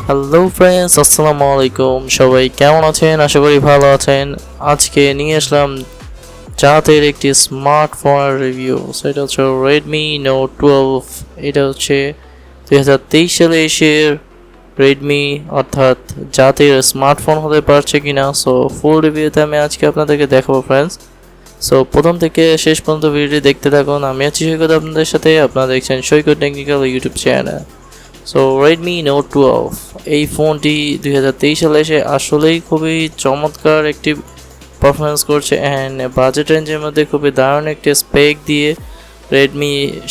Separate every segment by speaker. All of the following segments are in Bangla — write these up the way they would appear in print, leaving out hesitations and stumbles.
Speaker 1: হ্যালো ফ্রেন্ডস, আসসালামু আলাইকুম। সবাই কেমন আছেন? আশা করি ভালো আছেন। আজকে নিয়ে আসলাম জাতের একটি স্মার্টফোনের রিভিউ। সেটা হচ্ছে রেডমি নোট 12। এটা হচ্ছে 2023 সালে এসে রেডমি অর্থাৎ জাতের স্মার্টফোন হতে পারছে কিনা। সো ফুল রিভিউতে আমি আজকে আপনাদেরকে দেখাবো ফ্রেন্ডস। সো প্রথম থেকে শেষ পর্যন্ত ভিডিওটি দেখতে থাকুন। আমি আছি সৈকত আপনাদের সাথে। আপনারা দেখছেন Saikat technical YouTube channel. So Redmi note 12 এই ফোনটি 2023 সালে এসে আসলেই খুবই চমৎকার একটি পারফরমেন্স করছে অ্যান্ড বাজেট রেঞ্জের মধ্যে খুবই দারুণ একটি স্পেক দিয়ে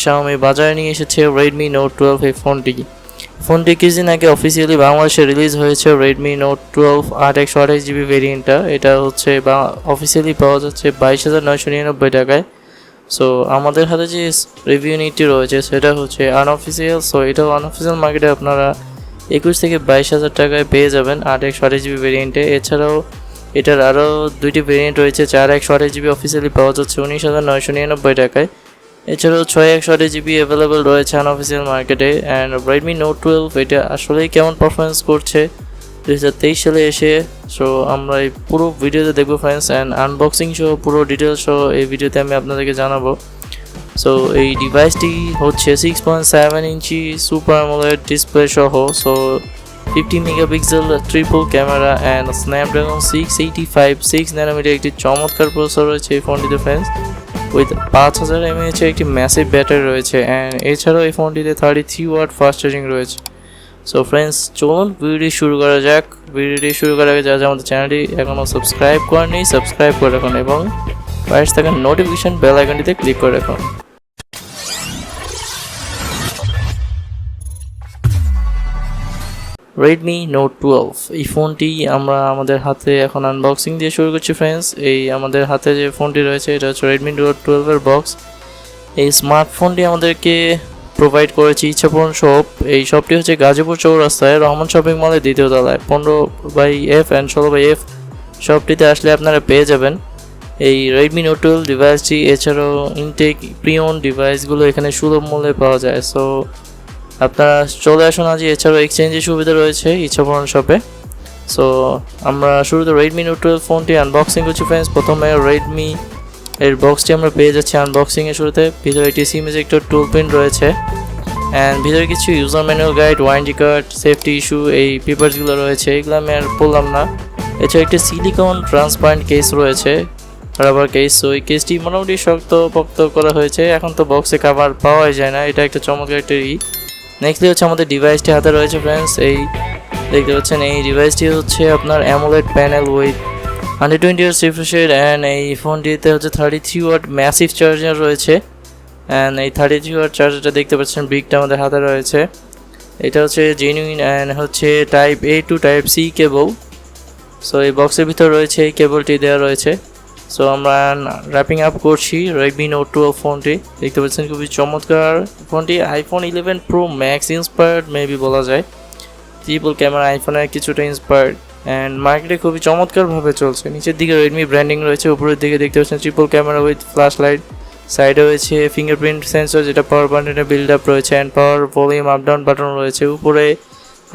Speaker 1: শাওমি বাজারে নিয়ে এসেছে রেডমি নোট 12 এই ফোনটি কিছুদিন আগে অফিসিয়ালি বাংলাদেশে রিলিজ হয়েছে। রেডমি নোট 12 8/128GB ভেরিয়েন্টটা এটা হচ্ছে অফিসিয়ালি পাওয়া যাচ্ছে 22,999 টাকায়। সো আমাদের হাতে যে রিভিউ নিটটি রয়েছে সেটা হচ্ছে আনঅফিসিয়াল। সো এটাও আনঅফিসিয়াল মার্কেটে আপনারা 21 থেকে 22,000 টাকায় পেয়ে যাবেন 8/128GB ভেরিয়েন্টে। এছাড়াও এটার আরও দুইটি ভেরিয়েন্ট রয়েছে। 4/128GB অফিসিয়ালি পাওয়া যাচ্ছে 19,999 টাকায়। এছাড়াও 6/128GB অ্যাভেলেবেল রয়েছে আনঅফিসিয়াল মার্কেটে। অ্যান্ড রেডমি নোট 12 এটা আসলেই কেমন পারফরমেন্স করছে 2023 সালে এসে। সো আমরা এই পুরো ভিডিওতে দেখবো ফ্রেন্ডস, অ্যান্ড আনবক্সিং সহ পুরো ডিটেলস সহ এই ভিডিওতে আমি আপনাদেরকে জানাবো। সো এই ডিভাইসটি হচ্ছে 6.7 ইঞ্চি সুপার অ্যামোলেড ডিসপ্লে সহ। So 50 megapixel triple camera and Snapdragon 685 6 nanometer একটি চমৎকার প্রসেসর রয়েছে এই ফোনটিতে ফ্রেন্ডস, উইথ 5000 mAh একটি ম্যাসিভ ব্যাটারি রয়েছে। অ্যান্ড এছাড়াও এই ফোনটিতে 33 ওয়াট ফাস্ট চার্জিং রয়েছে। সো ফ্রেন্ডস, চলুন ভিডিওটি শুরু করা যাক। ভিডিওটি শুরু করার আগে যারা আমাদের চ্যানেলটি এখনও সাবস্ক্রাইব করেনি সাবস্ক্রাইব করে রাখুন এবং পাশে থাকা নোটিফিকেশন বেল আইকনটিতে ক্লিক করে রাখুন। রেডমি নোট 12 এই ফোনটি আমরা আমাদের হাতে এখন আনবক্সিং দিয়ে শুরু করছি ফ্রেন্ডস। এই আমাদের হাতে যে ফোনটি রয়েছে এটা হচ্ছে রেডমি নোট 12 এর বক্স। এই স্মার্টফোনটি আমাদেরকে প্রোভাইড করেছে ইচ্ছাপূরণ শপ। এই শপটি হচ্ছে গাজীপুর চৌরাস্তায় রহমান শপিং মলের দ্বিতীয় তলায় 15/F অ্যান্ড 16/F শপটিতে আসলে আপনারা পেয়ে যাবেন এই রেডমি নোট 12 ডিভাইসটি। এছাড়াও ইনটেক প্রিয়ন ডিভাইসগুলো এখানে সুলভ মূল্যে পাওয়া যায়। সো আপনারা চলে আসুন আজ। এছাড়াও এক্সচেঞ্জের সুবিধা রয়েছে ইচ্ছাপূরণ শপে। সো আমরা শুরুতে রেডমি নোট 12 ফোনটি আনবক্সিং করছি ফ্রেন্ডস। প্রথমে রেডমি এর বক্সটি আমরা পেয়ে যাচ্ছি আনবক্সিংয়ের শুরুতে। ভিতরে একটি সিম ইজেক্টর টুল পিন রয়েছে অ্যান্ড ভিতরে কিছু user manual guide, warranty card, safety issue এই পেপারসগুলো রয়েছে, এগুলো আমি আর বললাম না। এছাড়া একটি সিলিকন ট্রান্সপারেন্ট কেস রয়েছে, রাবার কেস। সো এই কেসটি মোটামুটি শক্তপোক্ত করা হয়েছে, এখন তো বক্সে কাভার পাওয়াই যায় না, এটা একটা চমৎকার একটা নেক্সটলি হচ্ছে আমাদের ডিভাইসটি হাতে রয়েছে ফ্রেন্ডস। এই দেখতে পাচ্ছেন এই ডিভাইসটি হচ্ছে আপনার AMOLED panel with 120 Hz refresh rate and এই ফোনটিতে হচ্ছে 33 ওয়াট ম্যাসিভ চার্জার রয়েছে। অ্যান্ড এই 33 ওয়াট চার্জারটা দেখতে পাচ্ছেন ব্রিকটা আমাদের হাতে রয়েছে। এটা হচ্ছে জেনুইন অ্যান্ড হচ্ছে type A to type C cable. So এই বক্সের ভিতর রয়েছে এই কেবলটি দেওয়া রয়েছে। সো আমরা র্যাপিং আপ করছি রেডমি নোট 12 ফোনটি। দেখতে পাচ্ছেন খুবই চমৎকার ফোনটি, iPhone 11 pro max inspired maybe বলা যায়। ট্রিপল ক্যামেরা আইফোনের কিছুটা ইন্সপায়ার্ড অ্যান্ড মার্কেটে খুবই চমৎকারভাবে চলছে। নিচের দিকে রেডমি ব্র্যান্ডিং রয়েছে, উপরের দিকে দেখতে পাচ্ছেন triple camera with flash light. সাইডে রয়েছে ফিঙ্গারপ্রিন্ট সেন্সর যেটা পাওয়ার বাটনের বিল্ড আপ রয়েছে and power volume up down button রয়েছে। উপরে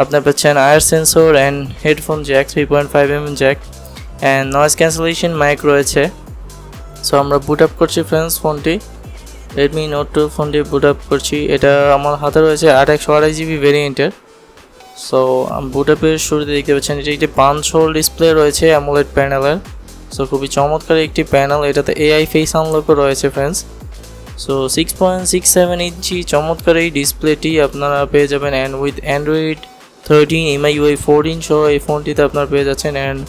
Speaker 1: আপনার পাচ্ছেন IR sensor and headphone jack 3.5mm jack and noise cancellation mic রয়েছে। সো আমরা বুট আপ করছি ফ্রেন্ডস ফোনটি, রেডমি নোট 12 ফোনটি বুট আপ করছি। এটা আমার হাতে রয়েছে 8/128GB ভেরিয়েন্টের। সো বুট আপের শুরুতে দেখতে পাচ্ছেন এটা একটি পাঞ্চ হোল ডিসপ্লে রয়েছে অ্যামোলেড প্যানেলের। সো খুবই চমৎকার একটি প্যানেল, এটাতে AI ফেস আনলকও রয়েছে ফ্রেন্ডস। সো 6.67 ইঞ্চি চমৎকার এই ডিসপ্লেটি আপনারা পেয়ে যাবেন অ্যান্ড উইথ অ্যান্ড্রয়েড 13 MIUI 14 সহ এই ফোনটিতে আপনারা পেয়ে যাচ্ছেন। অ্যান্ড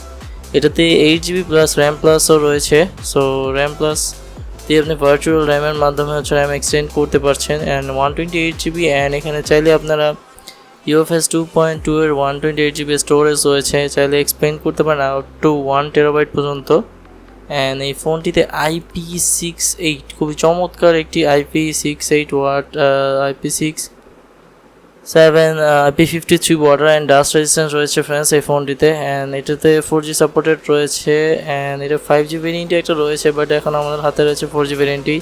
Speaker 1: এটাতে 8GB প্লাস র্যাম প্লাসও রয়েছে। সো র্যাম প্লাস দিয়ে আপনি ভার্চুয়াল র্যামের মাধ্যমে হচ্ছে র্যাম এক্সটেন্ড করতে পারছেন অ্যান্ড 128GB। অ্যান্ড এখানে চাইলে আপনারা UFS 2.2 এর 128GB স্টোরেজ রয়েছে, চাইলে এক্সপেন্ড করতে পারেন আপ টু 1 TB পর্যন্ত। অ্যান্ড এই ফোনটিতে IP68 খুবই চমৎকার একটি IP68 what IP53 water and dust resistance রয়েছে ফ্রেন্ডস এই ফোনটিতে। অ্যান্ড এটাতে 4G সাপোর্টেড রয়েছে অ্যান্ড এটা 5G ভেরিয়েন্টই একটা রয়েছে, বাট এখন আমাদের হাতে রয়েছে 4G ভেরিয়েন্টই।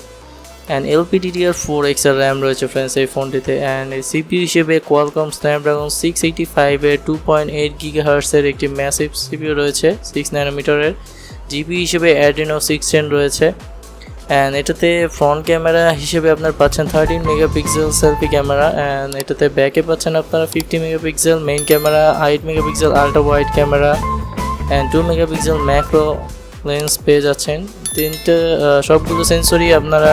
Speaker 1: অ্যান্ড LPDDR4 এক্সট্রা র্যাম রয়েছে ফ্রেন্ডস এই ফোনটিতে। অ্যান্ড সিপিইউ হিসেবে কোয়ালকম স্ন্যাপড্রাগন 685 এর 2.8 GHz-এর একটি ম্যাসিভ সিপিইউ রয়েছে 6 ন্যানোমিটারের। জিপিইউ হিসেবে Adreno 610 রয়েছে। অ্যান্ড এটাতে ফ্রন্ট ক্যামেরা হিসেবে আপনার পাচ্ছেন 13 মেগাপিক্সেল সেলফি ক্যামেরা। অ্যান্ড এটাতে ব্যাকে পাচ্ছেন আপনারা 50 megapixel main camera, 8 megapixel ultra wide camera and 2 megapixel macro lens পেয়ে যাচ্ছেন। তিনটে সবগুলো সেন্সরই আপনারা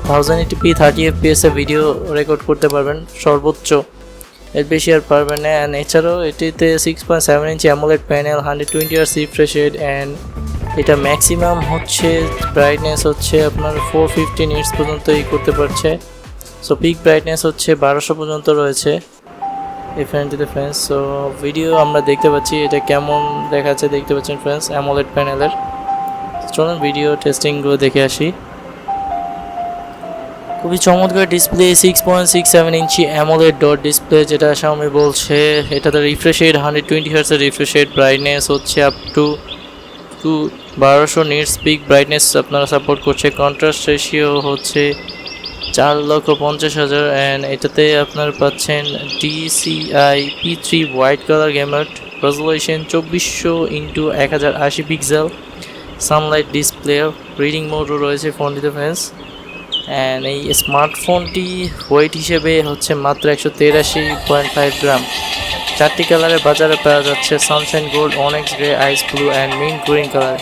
Speaker 1: 1080p 30 fps এ ভিডিও রেকর্ড করতে পারবেন সর্বোচ্চ, এর বেশি আর পারবেন না। অ্যান্ড এছাড়াও এটিতে 6.7 ইঞ্চি AMOLED panel, 120 Hz refresh rate and এটা ম্যাক্সিমাম হচ্ছে ব্রাইটনেস হচ্ছে আপনার 450 নিটস পর্যন্ত করতে পারছে। সো পিক ব্রাইটনেস হচ্ছে 1200 পর্যন্ত রয়েছে এই ফ্যানটিতে ফ্রেন্ডস। সো ভিডিও আমরা দেখতে পাচ্ছি এটা কেমন দেখাচ্ছে দেখতে পাচ্ছেন ফ্রেন্ডস অ্যামোলেড প্যানেলের। চলুন ভিডিও টেস্টিংগুলো দেখে আসি। খুবই চমৎকার ডিসপ্লে, 6.67 ইঞ্চি অ্যামোলেড ডট ডিসপ্লে যেটা Xiaomi বলছে। এটাতে refresh rate 120 Hz refresh rate, brightness হচ্ছে up to 1200 nits peak brightness আপনারা সাপোর্ট করছে। কন্ট্রাস্ট রেশিও হচ্ছে 4,50,000 অ্যান্ড এটাতে আপনার পাচ্ছেন DCI P3 white colour gamut, resolution 2400x1080 pixel, sunlight display, reading মোডও রয়েছে ফোনটিতে ফ্রেন্ডস। অ্যান্ড এই স্মার্টফোনটি ওয়েট হিসেবে হচ্ছে মাত্র 183.5 গ্রাম। 4টি কালারে বাজারে পাওয়া যাচ্ছে, sunshine gold, onyx grey, ice blue and mint green colour.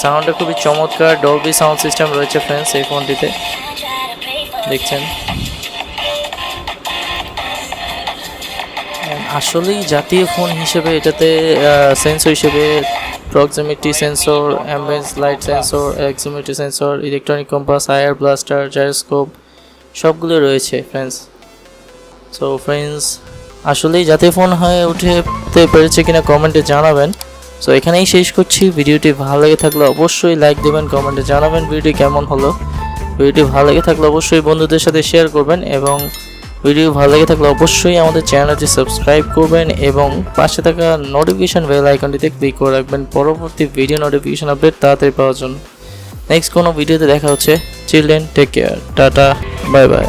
Speaker 1: সাউন্ডটা খুবই চমৎকার, ডলবি সাউন্ড সিস্টেম রয়েছে ফ্রেন্ডস এই ফোনটিতে দেখছেন। আসলেই জাতীয় ফোন হিসেবে এটাতে সেন্সর হিসেবে proximity sensor, ambience light sensor, accelerometer sensor, electronic compass, IR blaster, gyroscope সবগুলো রয়েছে ফ্রেন্ডস। সো ফ্রেন্ডস আসলেই জাতীয় ফোন হয়ে উঠতে পেরেছে কিনা কমেন্টে জানাবেন। সো এখানেই শেষ করছি। ভিডিওটি ভালো লেগে থাকলে অবশ্যই লাইক দেবেন, কমেন্টে জানাবেন ভিডিওটি কেমন হলো। ভিডিওটি ভালো লেগে থাকলে অবশ্যই বন্ধুদের সাথে শেয়ার করবেন এবং ভিডিও ভালো লেগে থাকলে অবশ্যই আমাদের চ্যানেলটি সাবস্ক্রাইব করবেন এবং পাশে থাকা নোটিফিকেশন বেল আইকনটিতে ক্লিক করে রাখবেন পরবর্তী ভিডিও নোটিফিকেশন আপডেট তাড়াতাড়ি পাওয়ার জন্য। নেক্সট কোনো ভিডিওতে দেখা হচ্ছে। Children take care, ta ta, bye by.